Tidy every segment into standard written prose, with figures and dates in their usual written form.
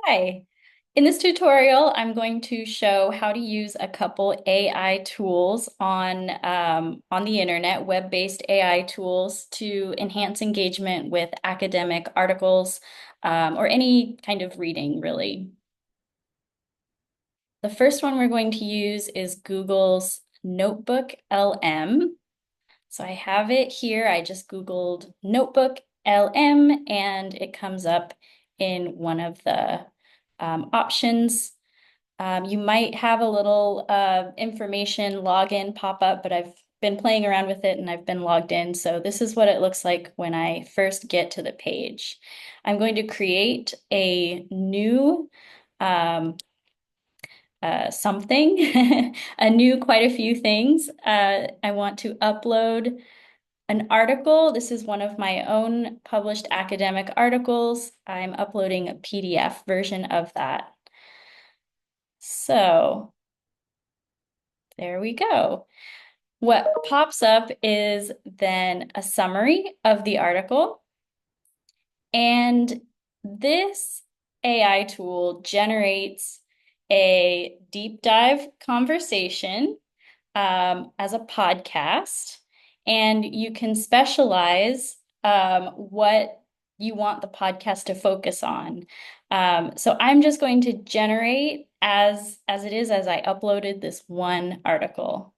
Hi. In this tutorial, I'm going to show how to use a couple AI tools on the internet, web-based AI tools to enhance engagement with academic articles or any kind of reading, really. The first one we're going to use is Google's Notebook LM. So I have it here. I just Googled Notebook LM and it comes up in one of the options. You might have a little information login pop up, but I've been playing around with it and I've been logged in. So this is what it looks like when I first get to the page. I'm going to create a new um, something, quite a few things. I want to upload an article. This is one of my own published academic articles. I'm uploading a PDF version of that. So there we go. What pops up is then a summary of the article. And this AI tool generates a deep dive conversation as a podcast, and you can specialize what you want the podcast to focus on. So I'm just going to generate as it is as I uploaded this one article.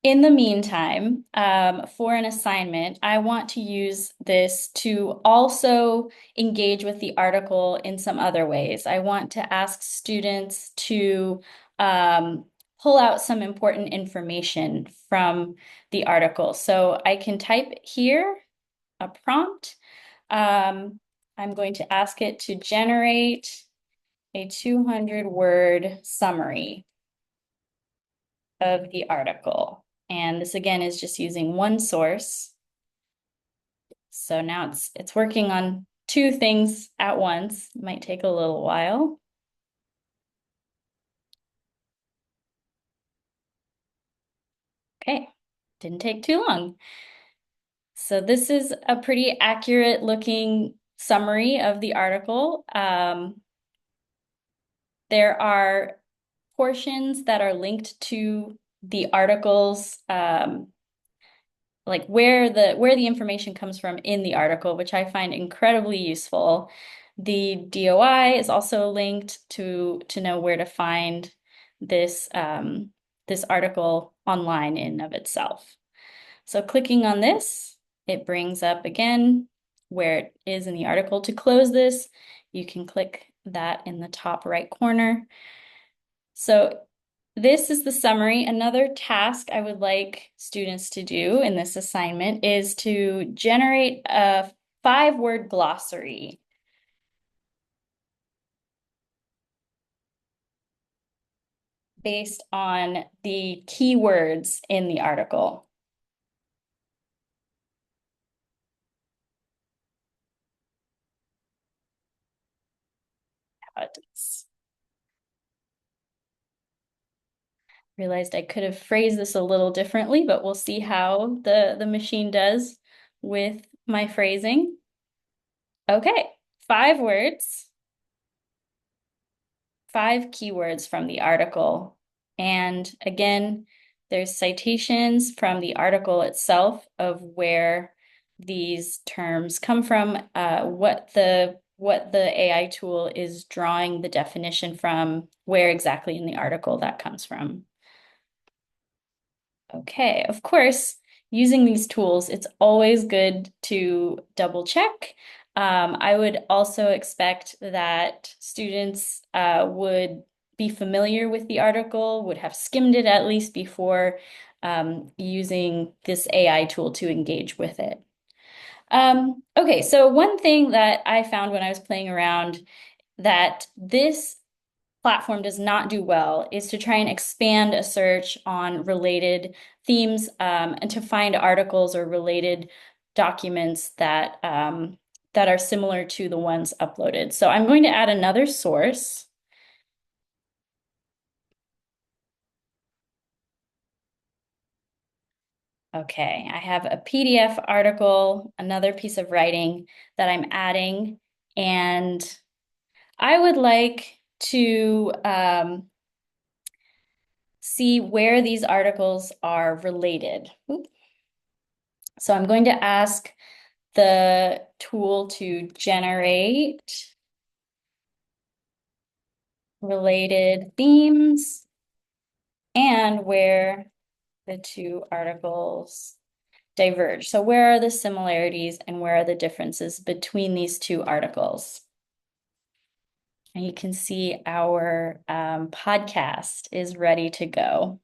In the meantime, for an assignment, I want to use this to also engage with the article in some other ways. I want to ask students to pull out some important information from the article. So I can type here a prompt. I'm going to ask it to generate a 200-word summary of the article. And this again is just using one source. So now it's working on two things at once. It might take a little while. Okay, didn't take too long. So this is a pretty accurate looking summary of the article. There are portions that are linked to the articles, like where the information comes from in the article, which I find incredibly useful. The DOI is also linked to know where to find this this article online in and of itself. So clicking on this, it brings up again where it is in the article. To close this, you can click that in the top right corner. So this is the summary. Another task I would like students to do in this assignment is to generate a 5-word glossary based on the keywords in the article. Realized I could have phrased this a little differently, but we'll see how the machine does with my phrasing. Okay, 5 words. 5 keywords from the article. And again, there's citations from the article itself of where these terms come from, what the AI tool is drawing the definition from, where exactly in the article that comes from. Okay, of course, using these tools, it's always good to double check. I would also expect that students would be familiar with the article, would have skimmed it at least before using this AI tool to engage with it. Okay, so one thing that I found when I was playing around that this platform does not do well is to try and expand a search on related themes and to find articles or related documents that are similar to the ones uploaded. So I'm going to add another source. Okay, I have a PDF article, another piece of writing that I'm adding, and I would like to see where these articles are related. Oop. So I'm going to ask the tool to generate related themes and where the two articles diverge. So where are the similarities and where are the differences between these two articles? And you can see our podcast is ready to go.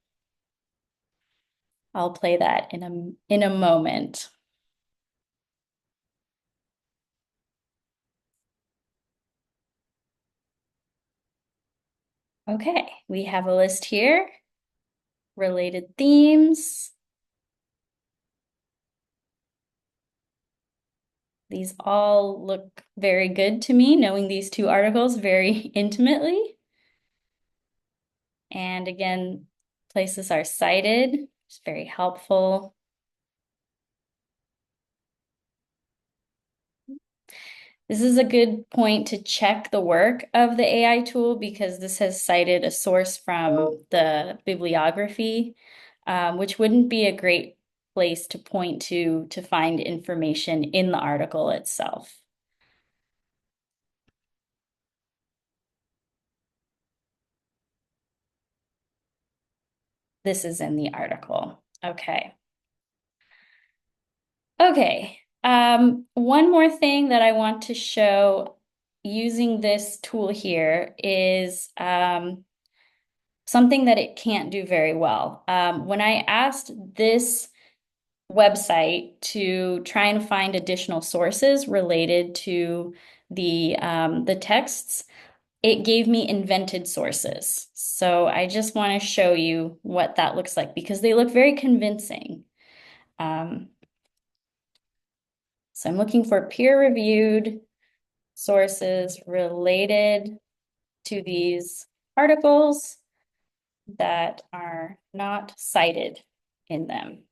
I'll play that in a moment. Okay, we have a list here. Related themes. These all look very good to me, knowing these two articles very intimately. And again, places are cited. It's very helpful. This is a good point to check the work of the AI tool because this has cited a source from the bibliography, which wouldn't be a great place to point to find information in the article itself. This is in the article. Okay. Okay. One more thing that I want to show using this tool here is something that it can't do very well. When I asked this website to try and find additional sources related to the texts, it gave me invented sources. So I just want to show you what that looks like because they look very convincing. Um, so I'm looking for peer-reviewed sources related to these articles that are not cited in them.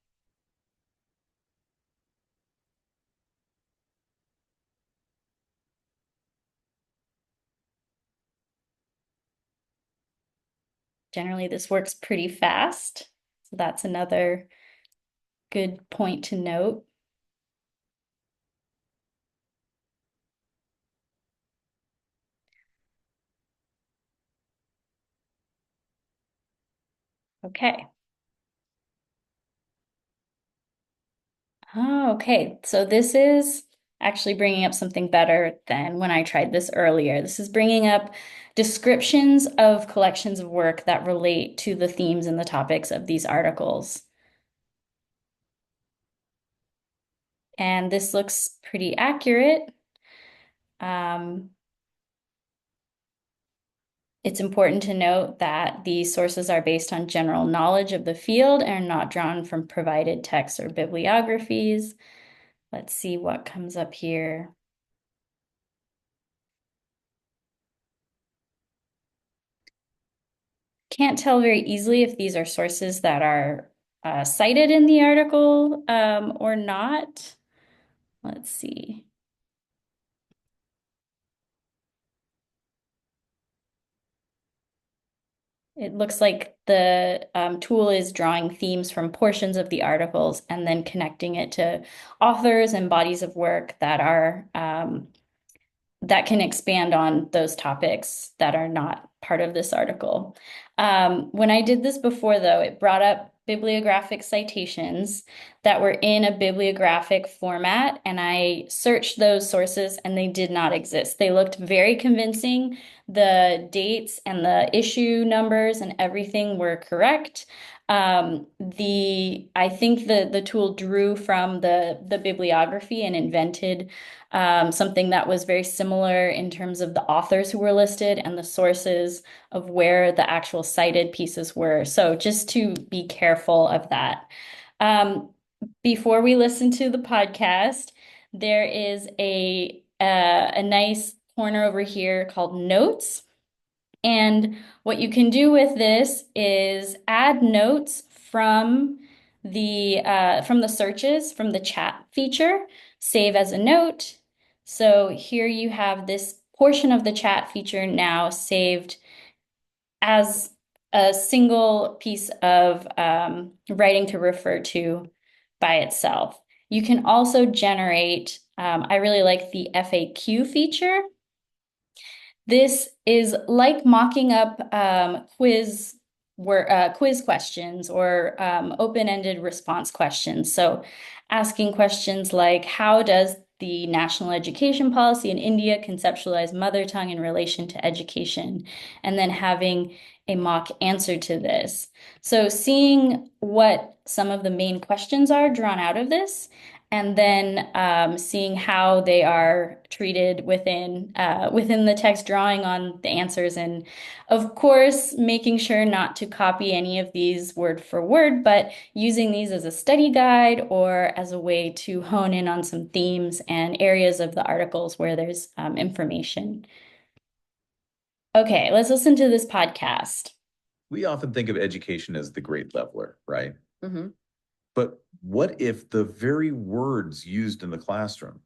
Generally, this works pretty fast. So that's another good point to note. Okay. Oh, okay. So this is actually bringing up something better than when I tried this earlier. This is bringing up descriptions of collections of work that relate to the themes and the topics of these articles. And this looks pretty accurate. Um, It's important to note that these sources are based on general knowledge of the field and are not drawn from provided texts or bibliographies. Let's see what comes up here. Can't tell very easily if these are sources that are cited in the article or not. Let's see. It looks like the tool is drawing themes from portions of the articles and then connecting it to authors and bodies of work that are that can expand on those topics that are not part of this article. When I did this before, though, it brought up bibliographic citations that were in a bibliographic format, and I searched those sources and they did not exist. They looked very convincing. The dates and the issue numbers and everything were correct. I think the tool drew from the bibliography and invented something that was very similar in terms of the authors who were listed and the sources of where the actual cited pieces were. So just to be careful of that. Um, Before we listen to the podcast, there is a nice corner over here called Notes. And what you can do with this is add notes from from the searches from the chat feature, save as a note. So here you have this portion of the chat feature now saved as a single piece of writing to refer to by itself. You can also generate, I really like the FAQ feature. This is like mocking up quiz questions or open-ended response questions. So asking questions like, how does the national education policy in India conceptualize mother tongue in relation to education? And then having a mock answer to this. So seeing what some of the main questions are drawn out of this, and then seeing how they are treated within the text, drawing on the answers, and of course making sure not to copy any of these word for word, but using these as a study guide or as a way to hone in on some themes and areas of the articles where there's information. Okay, let's listen to this podcast. We often think of education as the great leveler, right? Mm-hmm. But what if the very words used in the classroom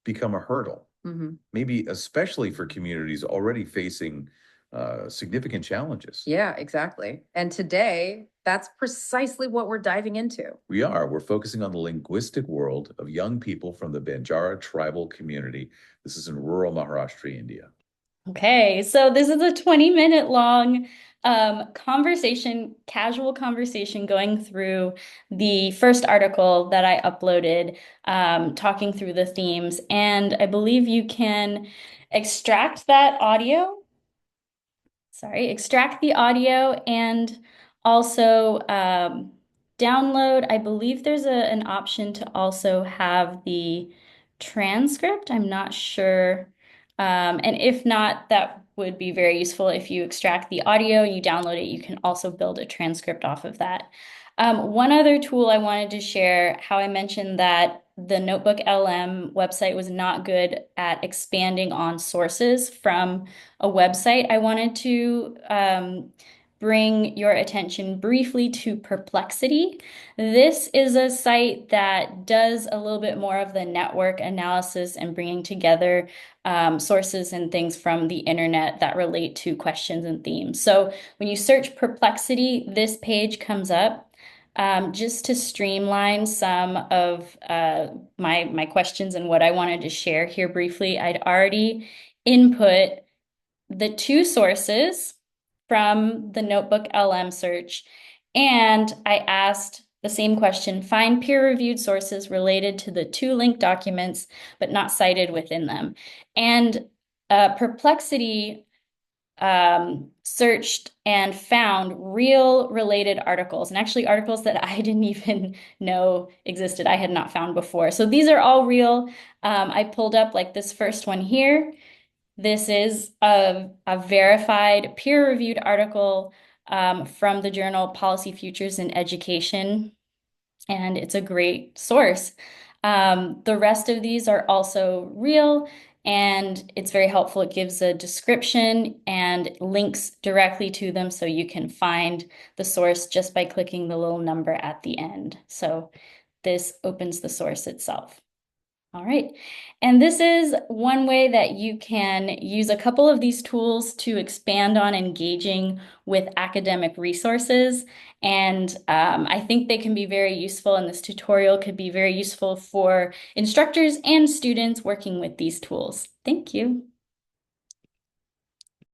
become a hurdle? Mm-hmm. Maybe especially for communities already facing significant challenges. Yeah, exactly. And today, that's precisely what we're diving into. We're focusing on the linguistic world of young people from the Banjara tribal community. This is in rural Maharashtra, India. Okay, so this is a 20-minute long casual conversation going through the first article that I uploaded, talking through the themes. And I believe you can extract that audio. Sorry, extract the audio and also download. I believe there's an option to also have the transcript. I'm not sure. And if not, that would be very useful. If you extract the audio, you download it, you can also build a transcript off of that. One other tool I wanted to share, how I mentioned that the Notebook LM website was not good at expanding on sources from a website. I wanted to bring your attention briefly to Perplexity. This is a site that does a little bit more of the network analysis and bringing together sources and things from the internet that relate to questions and themes. So when you search Perplexity, this page comes up. Just to streamline some of my questions and what I wanted to share here briefly, I'd already input the two sources from the Notebook LM search, and I asked the same question, find peer-reviewed sources related to the two linked documents, but not cited within them. And Perplexity searched and found real related articles, and actually articles that I didn't even know existed, I had not found before. So these are all real. I pulled up like this first one here. This is a verified peer-reviewed article from the journal Policy Futures in Education, and it's a great source. The rest of these are also real, and it's very helpful. It gives a description and links directly to them so you can find the source just by clicking the little number at the end. So this opens the source itself. All right. And this is one way that you can use a couple of these tools to expand on engaging with academic resources. And I think they can be very useful, and this tutorial could be very useful for instructors and students working with these tools. Thank you.